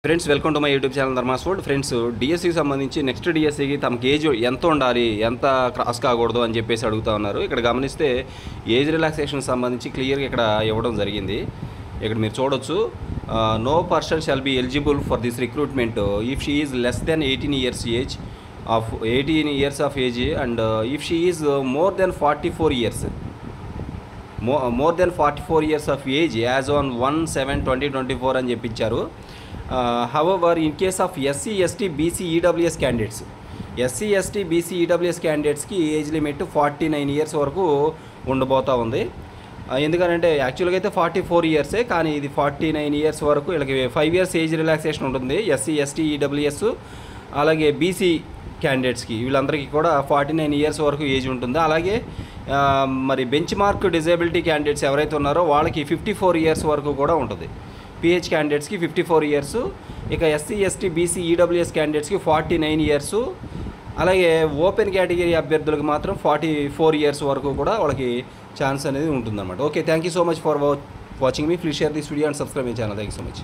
Friends welcome to my YouTube channel Dharma's world. Friends డిఎస్సికి సంబంధించి next డిఎస్సికి తమకి ఏజ్ ఎంత ఉండాలి, ఎంత క్రాస్ కాకూడదు అని చెప్పేసి అడుగుతూ ఉన్నారు. ఇక్కడ గమనిస్తే ఏజ్ రిలాక్సేషన్ సంబంధించి క్లియర్గా ఇక్కడ ఇవ్వడం జరిగింది. ఇక్కడ మీరు చూడొచ్చు, no person shall be eligible for this recruitment if she is less than 18 years age of 18 years of age and if she is more than 44 years more than 44 years of age as on 1/7/2024 అని చెప్పించారు. However in case of SC ST BC EWS candidates, SC ST BC EWS క్యాండిడేట్స్కి age limit 49 years వరకు ఉండబోతూ ఉంది. ఎందుకంటే యాక్చువల్గా అయితే 44 years, కానీ ఇది 49 years వరకు వీళ్ళకి 5 years ఏజ్ రిలాక్సేషన్ ఉంటుంది. ఎస్సీ ఎస్టీ ఈడబ్ల్యూఎస్ అలాగే బీసీ క్యాండిడేట్స్కి వీళ్ళందరికీ కూడా 49 years వరకు ఏజ్ ఉంటుంది. అలాగే మరి బెంచ్ మార్క్ డిజేబిలిటీ క్యాండిడేట్స్ ఎవరైతే ఉన్నారో వాళ్ళకి 54 years వరకు కూడా ఉంటుంది. పిహెచ్ క్యాండిడేట్స్కి 54 years, ఇక ఎస్సీ ఎస్టీ బీసీ ఈడబ్ల్యూఎస్ క్యాండిడేట్స్కి 49 years, అలాగే ఓపెన్ కేటగిరీ అభ్యర్థులకు మాత్రం 44 years వరకు కూడా వాళ్ళకి ఛాన్స్ అనేది ఉంటుందన్నమాట. Okay, thank you so much for watching me. Please share this video and subscribe my channel. Thank you so much.